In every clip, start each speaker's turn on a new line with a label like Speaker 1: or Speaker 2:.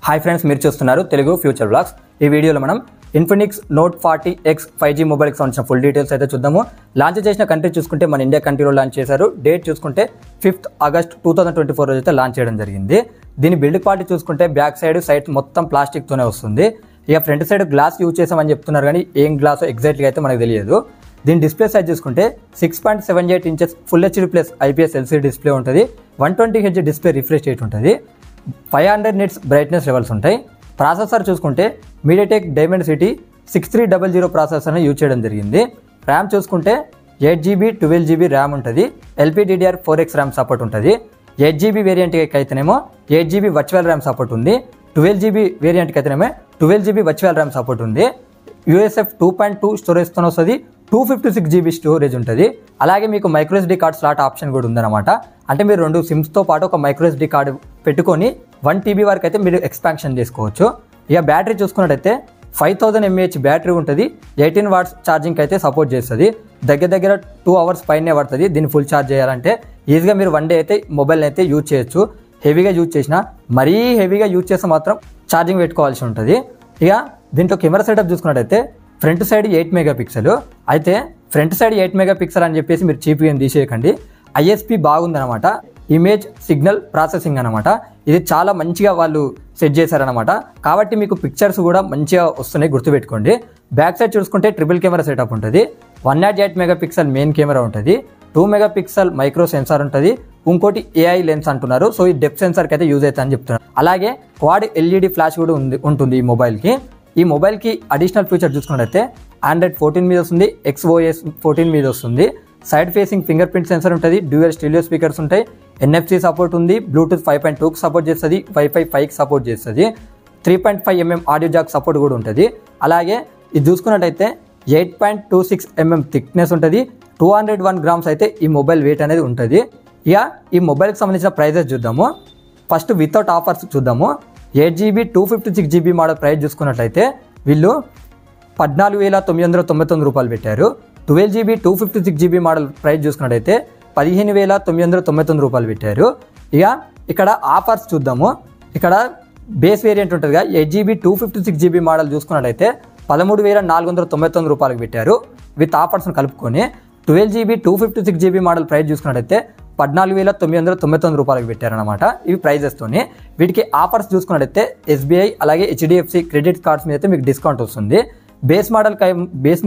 Speaker 1: Hi friends, మీరు చూస్తున్నారు Telugu future blogs. ఈ వీడియోలో మనం ఇన్ఫినిక్స్ నోట్ 40X 5G మొబైల్కి సంబంధించిన ఫుల్ డీటెయిల్స్ అయితే చూద్దాము. లాంచ్ చేసిన కంట్రీ చూసుకుంటే మన ఇండియా కంట్రీలో లాంచ్ చేశారు. డేట్ చూసుకుంటే 5th August 2024 రోజు అయితే లాంచ్ చేయడం జరిగింది. దీని బిల్డ్ క్వాలిటీ చూసుకుంటే బ్యాక్ సైడ్ మొత్తం ప్లాస్టిక్తోనే వస్తుంది. ఇక ఫ్రంట్ సైడ్ గ్లాస్ యూజ్ చేసామని చెప్తున్నారు, కానీ ఏం గ్లాస్ ఎగ్జాక్ట్గా అయితే మనకు తెలియదు. దీని డిస్ప్లే సైజ్ చూసుకుంటే 6.78 inches full HD plus IPS LCD display ఉంటుంది. 120 Hz డిస్ప్లే రిఫ్రెష్ రేట్ ఉంటుంది. 500 nits బ్రైట్నెస్ లెవెల్స్ ఉంటాయి. ప్రాసెసర్ చూసుకుంటే మీడియాటెక్ డైమెన్సిటీ 6300 ప్రాసెసర్ని యూజ్ చేయడం జరిగింది. ర్యామ్ చూసుకుంటే 8GB 12GB ర్యామ్ ఉంటుంది. LPDDR4X ర్యామ్ సపోర్ట్ ఉంటుంది. 8GB వేరియంట్కి అయితేనేమో 8GB వర్చువల్ ర్యామ్ సపోర్ట్ ఉంది. 12GB వేరియంట్కి అయితేనేమో 12GB వర్చువల్ ర్యామ్ సపోర్ట్ ఉంది. USF 2.2 స్టోరేజ్తో వస్తుంది. 256GB స్టోరేజ్ ఉంటుంది. అలాగే మీకు మైక్రోఎస్డి కార్డ్ స్లాట్ ఆప్షన్ కూడా ఉందన్నమాట. అంటే మీరు 2 సిమ్స్తో పాటు ఒక మైక్రోఎస్డి కార్డు పెట్టుకొని 1 TB వరకు అయితే మీరు ఎక్స్పాన్షన్ చేసుకోవచ్చు. ఇక బ్యాటరీ చూసుకున్నట్టయితే 5000 mAh బ్యాటరీ ఉంటుంది. 18 watts ఛార్జింగ్ అయితే సపోర్ట్ చేస్తుంది. దగ్గర 2 hours పైనే పడుతుంది దీన్ని ఫుల్ ఛార్జ్ చేయాలంటే. ఈజీగా మీరు 1 day అయితే మొబైల్ అయితే యూజ్ చేయొచ్చు. హెవీగా యూజ్ చేసినా, మరీ హెవీగా యూజ్ చేస్తే మాత్రం ఛార్జింగ్ పెట్టుకోవాల్సి ఉంటుంది. ఇక దీంట్లో కెమెరా సెటప్ చూసుకున్నట్టయితే ఫ్రంట్ సైడ్ 8 MP. అయితే ఫ్రంట్ సైడ్ 8 MP అని చెప్పేసి మీరు చీప్ ఏం తీసేయకండి. ISP బాగుందనమాట. ఇమేజ్ సిగ్నల్ ప్రాసెసింగ్ అనమాట. ఇది చాలా మంచిగా వాళ్ళు సెట్ చేశారనమాట. కాబట్టి మీకు పిక్చర్స్ కూడా మంచిగా వస్తున్నాయి, గుర్తుపెట్టుకోండి. బ్యాక్ సైడ్ చూసుకుంటే ట్రిపుల్ కెమెరా సెటప్ ఉంటుంది. 108 MP మెయిన్ కెమెరా ఉంటుంది. 2 MP మైక్రో సెన్సార్ ఉంటుంది. ఇంకోటి AI లెన్స్ అంటున్నారు. సో ఈ డెప్త్ సెన్సార్కి అయితే యూజ్ అవుతుంది అని చెప్తున్నారు. అలాగే క్వాడ్ LED ఫ్లాష్ కూడా ఉంటుంది ఈ మొబైల్కి. ఈ మొబైల్కి అడిషనల్ ఫీచర్ చూసుకున్నట్టయితే Android 14 మీద వస్తుంది. XOS 14 మీద వస్తుంది. Side facing finger print sensor ఉంటుంది. డ్యూయల్ స్టీరియో స్పీకర్స్ ఉంటాయి. NFC సపోర్ట్ ఉంది. బ్లూటూత్ 5.2కి సపోర్ట్ చేస్తుంది. Wi-Fi 5కి సపోర్ట్ చేస్తుంది. 3.5 mm ఆడియో జాక్ సపోర్ట్ కూడా ఉంటుంది. అలాగే ఇది చూసుకున్నట్టయితే 8.26 mm థిక్నెస్ ఉంటుంది. 201 grams అయితే ఈ మొబైల్ వెయిట్ అనేది ఉంటుంది. ఇక ఈ మొబైల్కి సంబంధించిన ప్రైజెస్ చూద్దాము. ఫస్ట్ వితౌట్ ఆఫర్స్ చూద్దాము. 8GB 256GB మోడల్ ప్రైస్ చూసుకున్నట్లయితే వీళ్ళు 14,999 రూపాయలు పెట్టారు. 12GB 256GB మోడల్ ప్రైస్ చూసుకున్నట్టయితే 15,999 రూపాయలు పెట్టారు. ఇక ఇక్కడ ఆఫర్స్ చూద్దాము. ఇక్కడ బేస్ వేరియంట్ ఉంటుంది కదా, 8GB 256GB మోడల్ చూసుకున్నట్టయితే 13,499 రూపాయలకు పెట్టారు విత్ ఆఫర్స్ని కలుపుకొని. 12GB 256GB మోడల్ ప్రైస్ చూసుకున్నట్టయితే 14,999 రూపాయలకు పెట్టారనమాట. ఇవి ప్రైజెస్తోని. వీటికి ఆఫర్స్ చూసుకున్నట్టయితే SBI అలాగే HDFC క్రెడిట్ కార్డ్స్ మీద అయితే మీకు డిస్కౌంట్ వస్తుంది. బేస్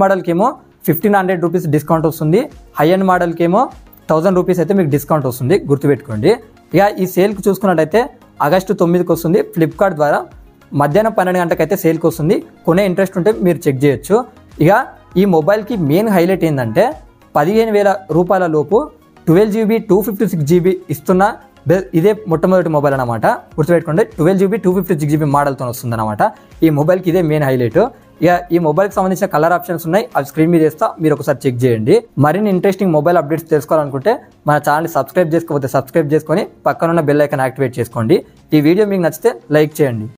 Speaker 1: మోడల్కి ఏమో 1,500 రూపీస్ డిస్కౌంట్ వస్తుంది. హై ఎండ్ మోడల్కి ఏమో 1000 రూపీస్ అయితే మీకు డిస్కౌంట్ వస్తుంది, గుర్తుపెట్టుకోండి. ఇక ఈ సేల్కి చూసుకున్నట్టయితే August 9కి వస్తుంది. ఫ్లిప్కార్ట్ ద్వారా మధ్యాహ్నం 12 గంటలకైతే సేల్కి వస్తుంది. కొనే ఇంట్రెస్ట్ ఉంటే మీరు చెక్ చేయొచ్చు. ఇక ఈ మొబైల్కి మెయిన్ హైలైట్ ఏంటంటే 15,000 రూపాయల లోపు 12GB 256GB ఇస్తున్న ఇదే మొట్టమొదటి మొబైల్ అనమాట, గుర్తుపెట్టుకోండి. 12GB 256GB మోడల్తో వస్తుంది అనమాట. ఈ మొబైల్కి ఇదే మెయిన్ హైలైట్. ఇక ఈ మొబైల్కి సంబంధించిన కలర్ ఆప్షన్స్ ఉన్నాయి, అవి స్క్రీన్ మీద చేస్తా, మీరు ఒకసారి చెక్ చేయండి. మరిన్ని ఇంట్రెస్టింగ్ మొబైల్ అప్డేట్స్ తెలుసుకోవాలనుకుంటే మన ఛానల్ని సబ్స్క్రైబ్ చేసుకోకపోతే సబ్స్క్రైబ్ చేసుకొని పక్కనున్న బెల్ ఐకాన్ యాక్టివేట్ చేసుకోండి. ఈ వీడియో మీకు నచ్చితే లైక్ చేయండి.